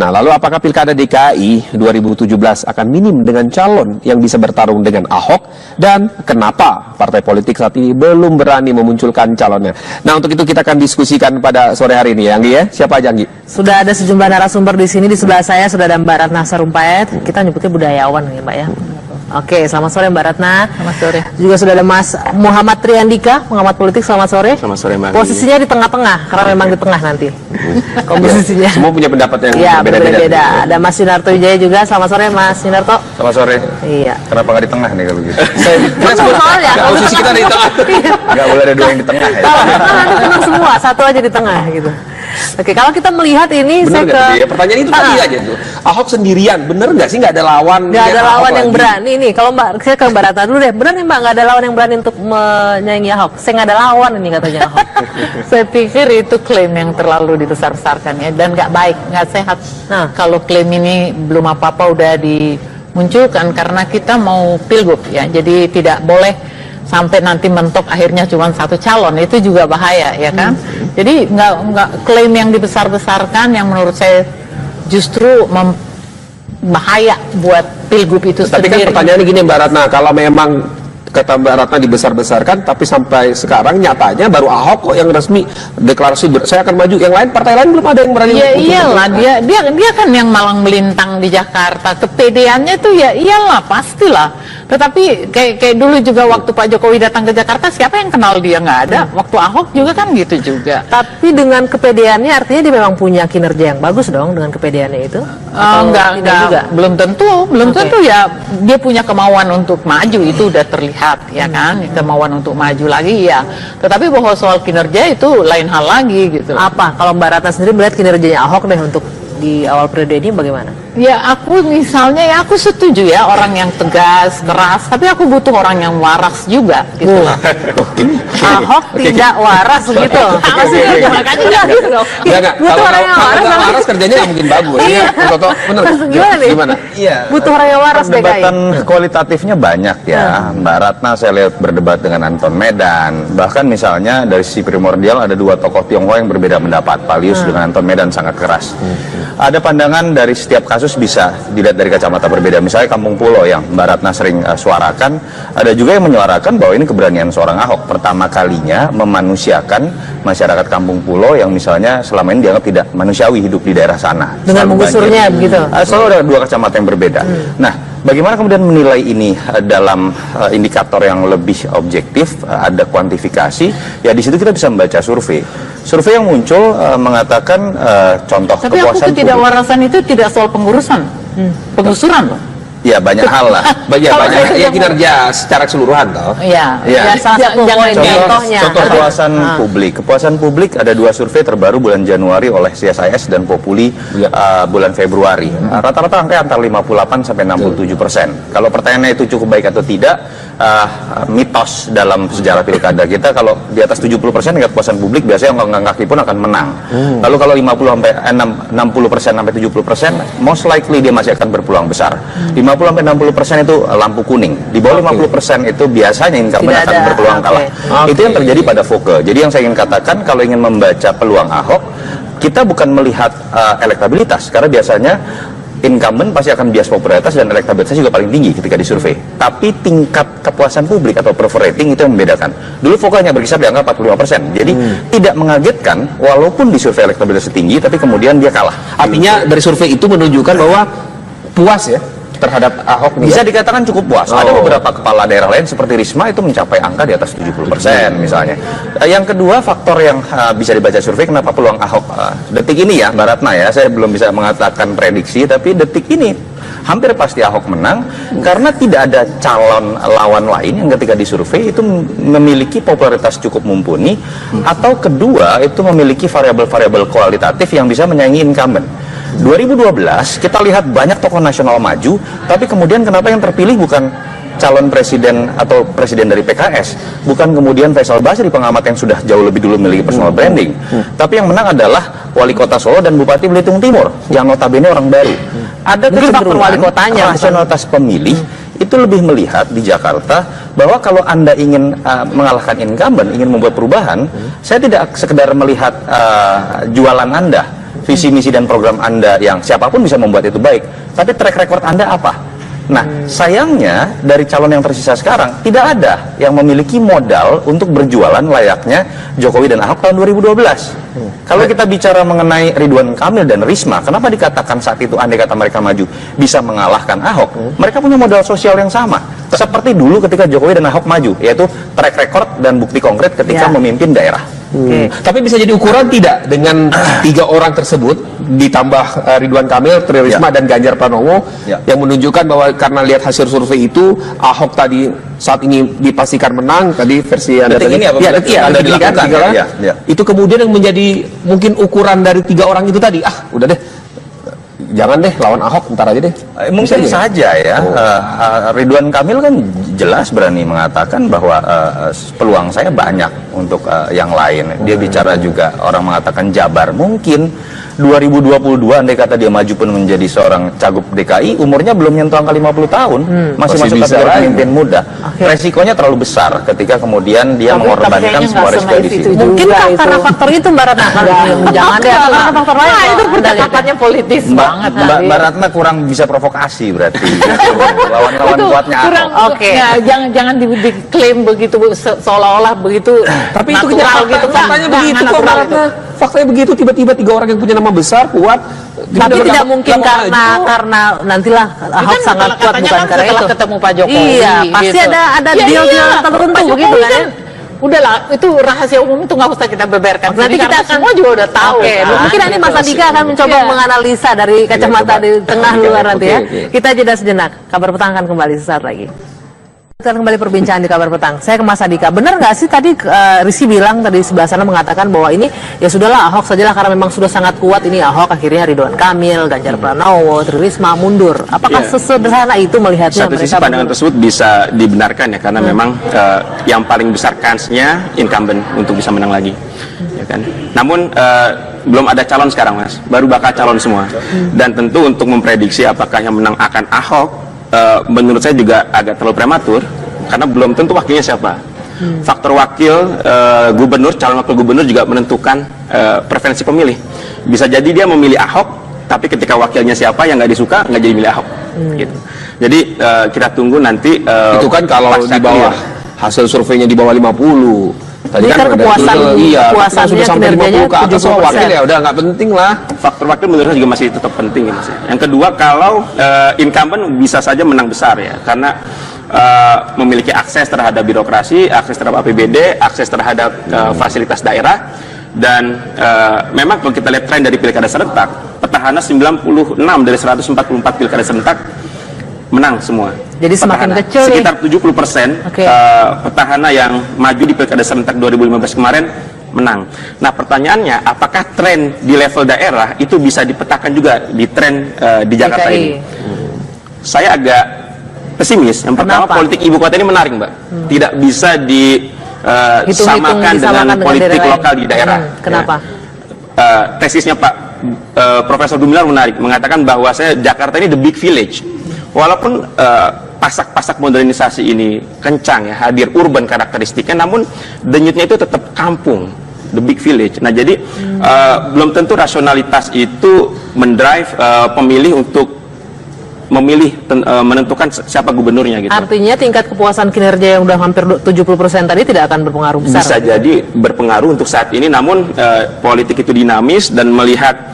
Nah, lalu apakah Pilkada DKI 2017 akan minim dengan calon yang bisa bertarung dengan Ahok? Dan kenapa partai politik saat ini belum berani memunculkan calonnya? Nah, untuk itu kita akan diskusikan pada sore hari ini, ya, Anggi, ya. Siapa aja, Anggi? Sudah ada sejumlah narasumber di sini. Di sebelah saya sudah ada Mbak Ratna Sarumpait. Kita nyebutnya budayawan, ya, Mbak, ya. Oke, selamat sore Mbak Ratna. Selamat sore. Juga sudah ada Mas Muhammad Triandika, pengamat politik. Selamat sore. Selamat sore, Mbak. Posisinya di tengah-tengah, karena memang di tengah nanti. Komposisinya. Semua punya pendapat yang berbeda-beda. Ada Mas Yunarto Wijaya juga. Selamat sore, Mas Yunarto. Selamat sore. Iya. Kenapa nggak di tengah nih kalau gitu? Soalnya posisi kita di tengah. Nggak boleh ada dua yang di tengah ya? Kalau nanti tenang semua, satu aja di tengah gitu. Oke, kalau kita melihat ini, bener saya ke... pertanyaan itu tadi aja tuh. Ahok sendirian, bener nggak sih nggak ada lawan? Nggak ada lawan yang berani nih. Kalau saya ke Mbak Ratna dulu deh. Bener nih Mbak, nggak ada lawan yang berani untuk menyaingi Ahok. Saya nggak ada lawan ini katanya Ahok. Saya pikir itu klaim yang terlalu dibesar-besarkan ya, dan nggak baik, nggak sehat. Nah, kalau klaim ini belum apa-apa udah dimunculkan karena kita mau pilgub ya, jadi tidak boleh sampai nanti mentok akhirnya cuma satu calon, itu juga bahaya ya kan. Jadi nggak klaim yang dibesar-besarkan yang menurut saya justru bahaya buat pilgub itu Tapi sendiri. kan pertanyaannya gini Mbak Ratna, kalau memang kata Mbak Ratna dibesar-besarkan, tapi sampai sekarang nyatanya baru Ahok kok yang resmi deklarasi saya akan maju. Yang lain, partai lain belum ada yang berani. Ya iyalah, dia kan yang malang melintang di Jakarta. Kepedeannya tuh ya iyalah, pastilah. Tetapi kayak dulu juga waktu Pak Jokowi datang ke Jakarta, siapa yang kenal dia? Nggak ada. Waktu Ahok juga kan gitu juga. Tapi dengan kepedeannya artinya dia memang punya kinerja yang bagus dong dengan kepedeannya itu? Enggak juga. Belum tentu ya, dia punya kemauan untuk maju, itu udah terlihat ya kan, kemauan untuk maju lagi ya. Tetapi bahwa soal kinerja itu lain hal lagi gitu. Apa kalau Mbak Ratna sendiri melihat kinerjanya Ahok deh untuk di awal periode ini bagaimana? Ya aku misalnya ya aku setuju ya orang yang tegas, keras, tapi aku butuh orang yang waras juga gitu. Ahok tidak waras gitu. Makanya gitu loh. Butuh orang yang waras. Kalau waras kerjanya nggak mungkin bagus. Iya. Bener. Gimana nih? Gimana? Iya. Butuh orang yang waras DKI. Perdebatan kualitatifnya banyak ya. Mbak Ratna saya lihat berdebat dengan Anton Medan. Bahkan misalnya dari sisi primordial ada dua tokoh Tionghoa yang berbeda pendapat. Palius dengan Anton Medan sangat keras. Ada pandangan dari setiap kasus bisa dilihat dari kacamata berbeda. Misalnya Kampung Pulau yang Mbak Ratna sering suarakan, ada juga yang menyuarakan bahwa ini keberanian seorang Ahok pertama kalinya memanusiakan masyarakat Kampung Pulau yang misalnya selama ini dianggap tidak manusiawi hidup di daerah sana. Dengan menggusurnya begitu. Selalu ada dua kacamata yang berbeda. Nah, bagaimana kemudian menilai ini dalam indikator yang lebih objektif, ada kuantifikasi? Ya di situ kita bisa membaca survei. Survei yang muncul mengatakan contoh tapi kepuasan aku ketidakWarasan itu tidak soal pengurusan, penggusuran loh. Ya banyak hal lah. Banyak kinerja secara keseluruhan toh. Iya. Ya, salah satu poin contohnya. Contoh kepuasan publik. Kepuasan publik ada dua survei terbaru bulan Januari oleh CSIS dan Populi bulan Februari. Rata-rata angka antara 58 sampai 67%. Kalau pertanyaannya itu cukup baik atau tidak, mitos dalam sejarah pilkada kita kalau di atas 70% tingkat kepuasan publik biasanya yang kaki pun akan menang. Lalu kalau 50 sampai 60% sampai 70%, most likely dia masih akan berpeluang besar. 50 sampai 60% itu lampu kuning. Di bawah 50% itu biasanya incumbent akan berpeluang kalah. Itu yang terjadi pada Foke. Jadi yang saya ingin katakan, kalau ingin membaca peluang Ahok, kita bukan melihat elektabilitas, karena biasanya incumbent pasti akan bias popularitas dan elektabilitasnya juga paling tinggi ketika disurvei. Tapi tingkat kepuasan publik atau prefer rating itu yang membedakan. Dulu Foke hanya berkisar di angka 45%. Jadi tidak mengagetkan walaupun disurvei elektabilitasnya tinggi, tapi kemudian dia kalah. Artinya dari survei itu menunjukkan bahwa puas ya terhadap Ahok. Bisa dikatakan cukup puas. Ada beberapa kepala daerah lain seperti Risma itu mencapai angka di atas 70% misalnya. Yang kedua, faktor yang bisa dibaca survei kenapa peluang Ahok detik ini ya Mbak Ratna ya, saya belum bisa mengatakan prediksi, tapi detik ini hampir pasti Ahok menang karena tidak ada calon lawan lain yang ketika disurvei itu memiliki popularitas cukup mumpuni, atau kedua itu memiliki variabel-variabel kualitatif yang bisa menyaingi incumbent. 2012 kita lihat banyak tokoh nasional maju, tapi kemudian kenapa yang terpilih bukan calon presiden atau presiden dari PKS, bukan kemudian Faisal Basri pengamat yang sudah jauh lebih dulu memiliki personal branding, tapi yang menang adalah wali kota Solo dan Bupati Belitung Timur yang notabene orang baru. Ada kecenderungan wali kotanya, rasionalitas pemilih itu lebih melihat di Jakarta bahwa kalau Anda ingin mengalahkan incumbent, ingin membuat perubahan, saya tidak sekedar melihat jualan Anda, visi misi dan program Anda yang siapapun bisa membuat itu baik, tapi track record Anda apa? Nah, sayangnya dari calon yang tersisa sekarang tidak ada yang memiliki modal untuk berjualan layaknya Jokowi dan Ahok tahun 2012. Kalau kita bicara mengenai Ridwan Kamil dan Risma, kenapa dikatakan saat itu andai kata mereka maju bisa mengalahkan Ahok? Mereka punya modal sosial yang sama. Seperti dulu ketika Jokowi dan Ahok maju, yaitu track record dan bukti konkret ketika memimpin daerah. Tapi bisa jadi ukuran tidak dengan 3 orang tersebut ditambah Ridwan Kamil, Tri Risma dan Ganjar Pranowo yang menunjukkan bahwa karena lihat hasil survei itu Ahok tadi saat ini dipastikan menang tadi versi Anda tadi. Itu kemudian yang menjadi mungkin ukuran dari 3 orang itu tadi. Udah deh. Jangan deh lawan Ahok, ntar aja deh. Mungkin saja ya. Ridwan Kamil kan jelas berani mengatakan bahwa peluang saya banyak untuk yang lain. Dia bicara juga, orang mengatakan Jabar. Mungkin 2022 andai kata dia maju pun menjadi seorang cagup DKI, umurnya belum nyentuh angka 50 tahun, masih masuk kategori pemimpin muda. Resikonya terlalu besar ketika kemudian dia mengorbankan semua resiko di situ. Mungkin karena faktor itu Mbak Ratna. Jangan deh, karena faktor lain. Itu percakapannya politis banget. Mbak Ratna kurang bisa provokasi berarti. Lawan-lawan kuatnya Ahok. Jangan diklaim begitu seolah-olah begitu. Tapi itu natural gitu, faktanya begitu kok Mbak Ratna. Faktanya begitu, tiba-tiba 3 orang yang punya nama besar, kuat. Tapi tidak mungkin karena nantilah Ahok sangat kuat bukan karena itu. Ketemu Pak Jokowi. Iya, pasti ada deal-deal tertentu begitu kan. Udahlah, itu rahasia umum, itu nggak usah kita beberkan. Nanti kita akan semua juga udah tahu. Mungkin nanti Mas Andika akan mencoba menganalisa dari kacamata di tengah luar nanti ya. Kita jeda sejenak. Kabar Petang akan kembali sesaat lagi. Kita kembali perbincangan di Kabar Petang. Saya ke Mas Andika. Benar nggak sih tadi Rizky bilang tadi sebelah sana mengatakan bahwa ini ya sudahlah Ahok sajalah karena memang sudah sangat kuat ini Ahok, akhirnya Ridwan Kamil, Ganjar Pranowo, Tri Risma mundur. Apakah sesederhana itu melihatnya? Satu sisi pandangan tersebut bisa dibenarkan ya, karena memang yang paling besar kansnya incumbent untuk bisa menang lagi. Ya kan? Namun belum ada calon sekarang Mas, baru bakal calon semua. Dan tentu untuk memprediksi apakah yang menang akan Ahok, menurut saya juga agak terlalu prematur karena belum tentu wakilnya siapa. Faktor wakil gubernur, calon wakil gubernur juga menentukan preferensi pemilih. Bisa jadi dia memilih Ahok, tapi ketika wakilnya siapa yang nggak disuka nggak jadi milih Ahok. Gitu. Jadi kita tunggu nanti. Itu kan kalau di bawah hasil surveinya di bawah 50. Tadi ini kan kepuasannya sudah sampai 50 ke atas, wakil ya udah nggak penting lah. Faktor wakil menurut saya juga masih tetap penting ya Mas. Yang kedua, kalau incumbent bisa saja menang besar ya, karena memiliki akses terhadap birokrasi, akses terhadap APBD, akses terhadap fasilitas daerah, dan memang kalau kita lihat tren dari pilkada serentak, petahana 96 dari 144 pilkada serentak menang semua. Jadi semakin petahana. kecil sekitar 70% petahana yang maju di pilkada serentak 2015 kemarin menang. Nah, pertanyaannya, apakah tren di level daerah itu bisa dipetakan juga di tren di Jakarta ini? Saya agak pesimis. Yang pertama, politik ibu kota ini menarik, Mbak. Tidak bisa disamakan dengan politik lokal di daerah. Kenapa? Tesisnya Pak Profesor Gumilar menarik, mengatakan bahwa Jakarta ini the big village. Walaupun pasak-pasak modernisasi ini kencang ya, hadir urban karakteristiknya, namun denyutnya itu tetap kampung, the big village. Nah, jadi belum tentu rasionalitas itu mendrive pemilih untuk memilih menentukan siapa gubernurnya gitu. Artinya tingkat kepuasan kinerja yang udah hampir 70% tadi tidak akan berpengaruh besar. Bisa jadi berpengaruh untuk saat ini, namun politik itu dinamis dan melihat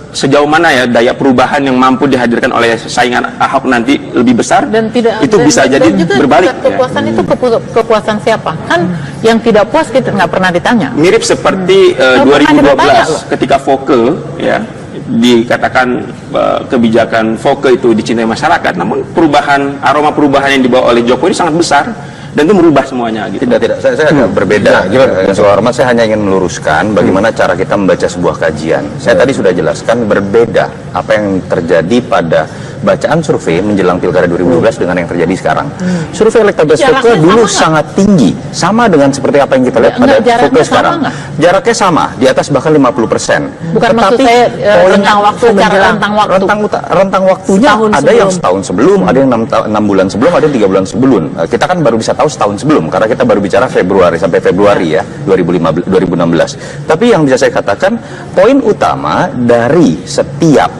sejauh mana ya daya perubahan yang mampu dihadirkan oleh saingan Ahok nanti lebih besar, dan itu bisa jadi berbalik. Kepuasan itu kepuasan siapa? Kan yang tidak puas kita nggak pernah ditanya. Mirip seperti 2012 ketika Foke ya dikatakan kebijakan Foke itu dicintai masyarakat, namun aroma perubahan yang dibawa oleh Jokowi sangat besar dan itu merubah semuanya gitu. Tidak. Saya agak berbeda. Dengan soal hormat, saya hanya ingin meluruskan bagaimana cara kita membaca sebuah kajian. Saya tadi sudah jelaskan berbeda apa yang terjadi pada bacaan survei menjelang Pilkada 2012 dengan yang terjadi sekarang. Survei elektabilitas Foke dulu sangat tinggi, sama dengan seperti apa yang kita lihat pada Foke sekarang. Jaraknya sama, di atas bahkan 50%. Bukan maksud saya rentang waktu, rentang waktunya ada yang setahun sebelum, ada yang 6 bulan sebelum, ada yang 3 bulan sebelum. Kita kan baru bisa tahu setahun sebelum, karena kita baru bicara Februari sampai Februari ya, 2016. Tapi yang bisa saya katakan, poin utama dari setiap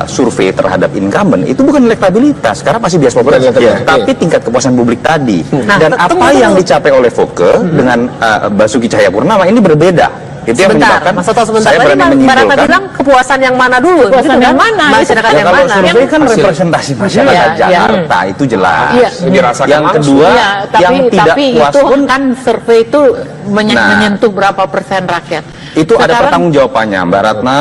survei terhadap incumbent itu bukan elektabilitas, karena pasti bias populer, tapi tingkat kepuasan publik tadi. Dan apa yang dicapai oleh Foke dengan Basuki Cahayapurnama ini berbeda. Itu yang menyebabkan saya berani menyimpulkan. Mbak bilang kepuasan yang mana dulu? Kepuasan yang mana? Masyarakat yang kalau mana? survei kan representasi masyarakat Jakarta itu jelas. Dirasakan yang kedua, yang tidak puas itu pun kan survei itu menyentuh berapa persen rakyat. itu ada pertanggungjawabannya, Mbak Ratna.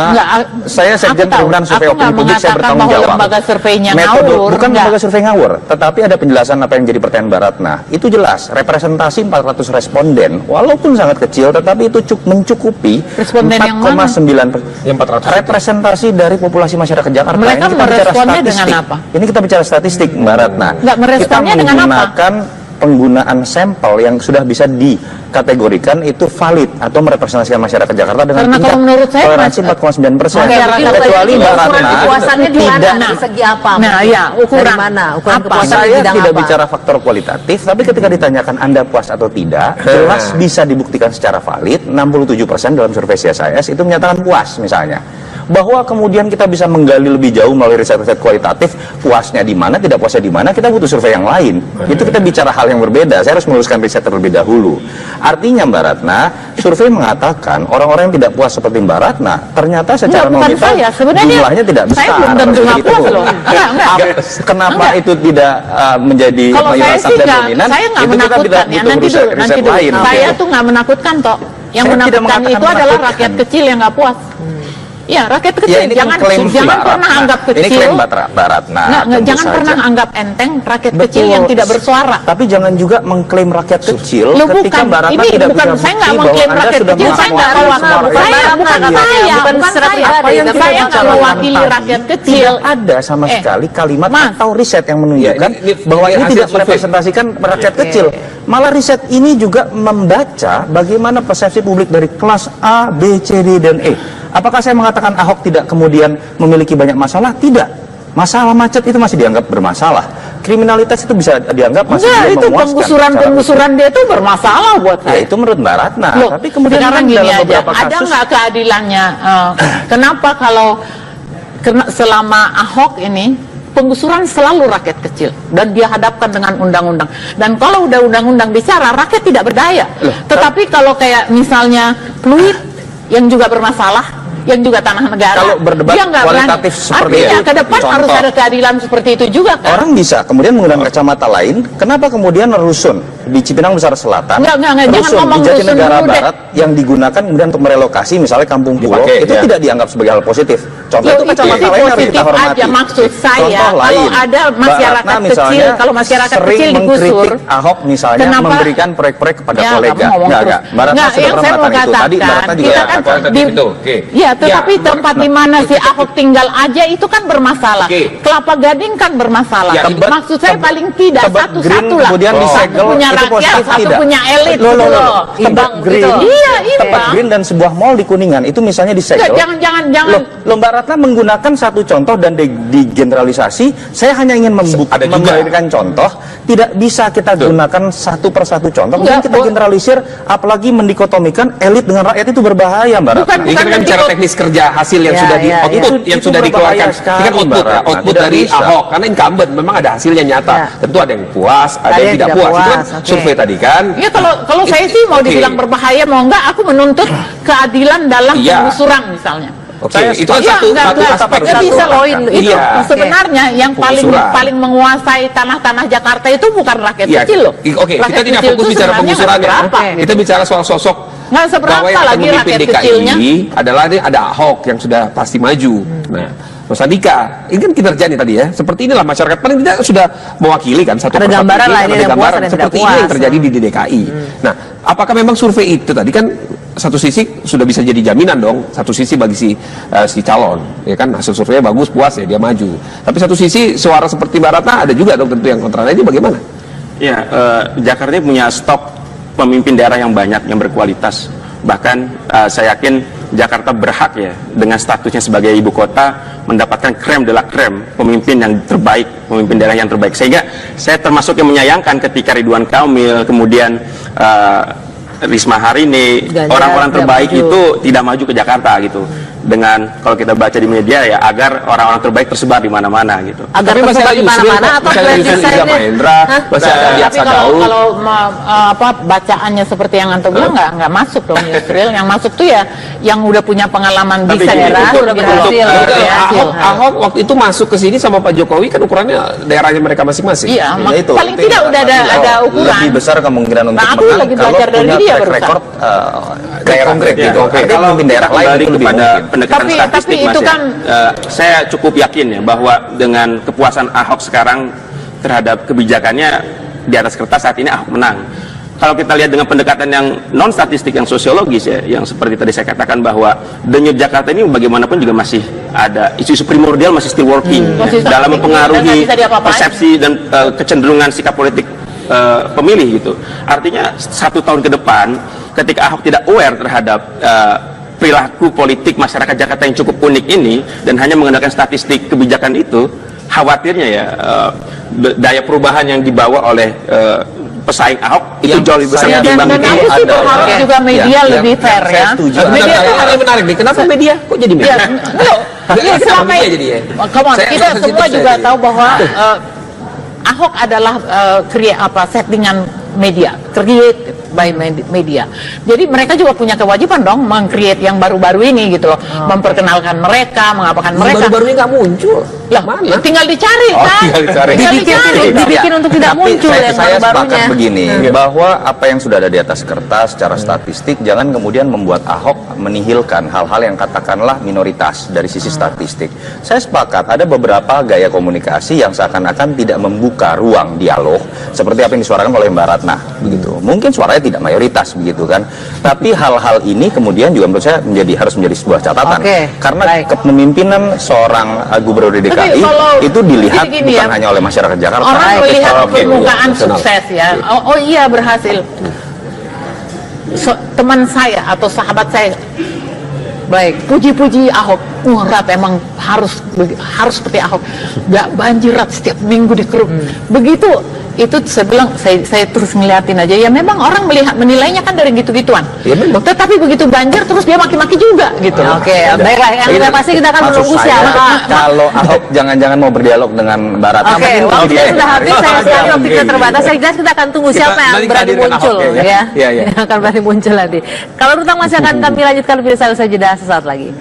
Saya Sekjen Perhimpunan Survei Opini Publik, saya bertanggung jawab. Lembaga surveinya metode ngawur, bukan lembaga survei ngawur, tetapi ada penjelasan apa yang jadi pertanyaan Mbak Ratna. Itu jelas, representasi 400 responden, walaupun sangat kecil, tetapi itu mencukupi 4,9%. Representasi dari populasi masyarakat Jakarta. Mereka ini kita bicara meresponnya statistik. dengan apa? Ini kita bicara statistik, Mbak Ratna. Nggak meresponnya dengan apa? Kita menggunakan penggunaan sampel yang sudah bisa dikategorikan itu valid atau merepresentasikan masyarakat Jakarta dengan karena tingkat kalau menurut saya toleransi 4,9%. Kecuali Mbak Ratna kepuasannya di mana? tidak. Di segi apa? Nah, ya, ukuran dari mana? Ukuran apa? kepuasan di Saya bidang tidak apa? bicara faktor kualitatif, tapi ketika ditanyakan Anda puas atau tidak, jelas bisa dibuktikan secara valid. 67% dalam survei CSIS itu menyatakan puas misalnya. Bahwa kemudian kita bisa menggali lebih jauh melalui riset-riset kualitatif, puasnya di mana, tidak puasnya di mana, kita butuh survei yang lain. Itu kita bicara hal yang berbeda. Saya harus meluruskan riset terlebih dahulu. Artinya Mbak Ratna, survei mengatakan orang-orang yang tidak puas seperti Mbak Ratna, ternyata secara nominal jumlahnya tidak besar. Saya belum tentu nggak puas loh. Kenapa itu tidak menjadi mayoritas dan dominan? Saya nggak menakutkan ya. Nanti dulu. Saya tuh nggak menakutkan toh. Yang menakutkan itu adalah rakyat kecil yang nggak puas. Ya, rakyat kecil, ya, jangan pernah anggap kecil. Ini klaim Mbak Ratna. Jangan pernah anggap enteng rakyat kecil yang tidak bersuara. Tapi jangan juga mengklaim rakyat kecil ketika Mbak Ratna ini tidak bukan, punya saya bukti nggak bahwa mengklaim Anda rakyat sudah kecil. Saya nggak mewakili rakyat kecil. Ada sama sekali kalimat atau riset yang menunjukkan bahwa ini tidak merepresentasikan rakyat kecil. Malah riset ini juga membaca bagaimana persepsi publik dari kelas A, B, C, D, dan E. Apakah saya mengatakan Ahok tidak kemudian memiliki banyak masalah? Tidak. Masalah macet itu masih dianggap bermasalah. Kriminalitas itu bisa dianggap masih itu memuaskan. penggusuran dia itu bermasalah buat saya. Ya itu menurut Mbak Ratna. Loh, tapi kemudian sekarang gini dalam aja, beberapa kasus ada nggak keadilannya? Kenapa kalau selama Ahok ini penggusuran selalu rakyat kecil dan dia hadapkan dengan undang-undang, dan kalau udah undang-undang bicara rakyat tidak berdaya. Tetapi kalau kayak misalnya Pluit yang juga bermasalah, yang juga tanah negara, kalau berdebat dia nggak kualitatif berani. seperti Artinya itu, ke depan harus ada keadilan seperti itu juga kan? Orang bisa kemudian menggunakan kacamata lain. Kenapa kemudian rusun di Cipinang Besar Selatan, jangan rusun ngomong di Jatinegara rusun dulu Barat yang digunakan kemudian untuk merelokasi misalnya Kampung Pulau, itu tidak dianggap sebagai hal positif. Contoh itu kacamata lain harus kita hormati. Aja, maksud saya kalau ada masyarakat kecil, kalau masyarakat kecil digusur, Ahok misalnya memberikan proyek-proyek kepada kolega. Enggak, Mbak Ratna sudah pernah mengatakan itu. Tadi Mbak Ratna juga katakan itu. Ya, tetapi tempat di mana si Ahok tinggal aja itu kan bermasalah. Kelapa Gading kan bermasalah. Maksud saya paling tidak satu-satu lah. Satu punya rakyat, satu punya elit. Tempat Green, tempat Green dan sebuah mall di Kuningan itu misalnya disegel. Jangan. Mbak Ratna menggunakan satu contoh dan digeneralisasi. Saya hanya ingin memberikan contoh. Tidak bisa kita gunakan satu persatu contoh. Kemudian kita generalisir, apalagi mendikotomikan elit dengan rakyat itu berbahaya, Mbak Ratna. Ini kan bicara teknis kerja hasil yang sudah di output, yang sudah dikeluarkan. Ini kan output dari Ahok, karena incumbent memang ada hasilnya nyata. Tentu ada yang puas, ada yang tidak puas. Itu kan survei tadi kan. Ya kalau saya sih mau dibilang berbahaya mau enggak, aku menuntut keadilan dalam penggusuran misalnya. Itu kan satu aspek. Bisa loh itu. Sebenarnya yang paling menguasai tanah-tanah Jakarta itu bukan rakyat kecil loh. Oke, kita tidak fokus bicara penggusuran ya. Kita bicara soal sosok bahwa yang akan memimpin DKI adalah ada Ahok yang sudah pasti maju. Nah, Mas Andika, ini kan kinerjanya tadi ya. Seperti inilah masyarakat paling tidak sudah mewakili kan satu persatu. Ada gambaran seperti ini yang terjadi di DKI. Nah, apakah memang survei itu tadi kan satu sisi sudah bisa jadi jaminan dong, satu sisi bagi si calon, ya kan hasil surveinya bagus, puas ya dia maju. Tapi satu sisi suara seperti Mbak Ratna ada juga dong tentu yang kontra. Nah, ini bagaimana? Ya, Jakarta ini punya stok pemimpin daerah yang banyak, yang berkualitas. Bahkan saya yakin Jakarta berhak ya dengan statusnya sebagai ibu kota mendapatkan krem de la krem, pemimpin yang terbaik, pemimpin daerah yang terbaik. Sehingga saya termasuk yang menyayangkan ketika Ridwan Kamil, kemudian Risma Harini, orang-orang terbaik itu tidak maju ke Jakarta gitu. Dengan kalau kita baca di media ya agar orang-orang terbaik tersebar di mana-mana gitu. Agar tersebar di mana-mana atau masih ada tapi kalau bacaannya seperti yang Anto bilang nggak masuk dong Yusril. Yang masuk tuh ya yang udah punya pengalaman di daerah udah berhasil. Ahok waktu itu masuk ke sini sama Pak Jokowi kan ukurannya daerahnya mereka masing-masing. Iya, paling tidak udah ada ukuran. Lebih besar kemungkinan untuk menang lagi belajar dari dia rekor daerah gitu. Kalau mungkin daerah lain itu lebih mungkin. Pendekatan statistik itu Mas kan saya cukup yakin ya bahwa dengan kepuasan Ahok sekarang terhadap kebijakannya di atas kertas saat ini Ahok menang. Kalau kita lihat dengan pendekatan yang non statistik, yang sosiologis ya, yang seperti tadi saya katakan bahwa denyut Jakarta ini bagaimanapun juga masih ada isu-isu primordial, masih still working dalam mempengaruhi persepsi dan kecenderungan sikap politik pemilih gitu. Artinya 1 tahun ke depan ketika Ahok tidak aware terhadap perilaku politik masyarakat Jakarta yang cukup unik ini dan hanya mengandalkan statistik kebijakan itu, khawatirnya ya daya perubahan yang dibawa oleh pesaing Ahok itu jauh lebih besar dan aku sih berharap juga media lebih fair ya. Media itu hal yang menarik nih. Kenapa media? Kok jadi media? Selama ini kita semua juga tahu bahwa Ahok adalah settingan media, create by media. Jadi mereka juga punya kewajiban dong meng-create yang baru-baru ini gitu loh, memperkenalkan mereka, mengapakan mereka. Baru-baru ini nggak muncul. Lah, mana? Tinggal dicari kan? Dibikin untuk tidak muncul yang saya baru-barunya. sepakat begini, bahwa apa yang sudah ada di atas kertas secara statistik jangan kemudian membuat Ahok menihilkan hal-hal yang katakanlah minoritas dari sisi statistik. Saya sepakat ada beberapa gaya komunikasi yang seakan-akan tidak membuka ruang dialog seperti apa yang disuarakan oleh Mbak Ratna begitu. Mungkin suaranya tidak mayoritas begitu kan. Tapi hal-hal ini kemudian juga menurut saya harus menjadi sebuah catatan. Karena kepemimpinan seorang gubernur DKI itu dilihat bukan hanya oleh masyarakat Jakarta. Orang melihat permukaan sukses ya. Oh iya berhasil. Teman saya atau sahabat saya puji-puji Ahok. Rat emang harus seperti Ahok. Gak banjirat setiap minggu di Keruk. Begitu itu saya bilang saya terus ngeliatin aja ya memang orang menilainya kan dari gitu-gituan ya, tetapi begitu banjir terus dia maki-maki juga gitu. Baiklah yang pasti kita akan menunggu siapa kalau Ahok jangan-jangan mau berdialog dengan Mbak Ratna. Waktu sudah habis, saya sekali waktu kita terbatas. Saya jelas kita akan tunggu siapa yang berani muncul ya, yang akan berani muncul nanti. Kalau Rutang masih akan kami lanjutkan lebih saja sesaat lagi.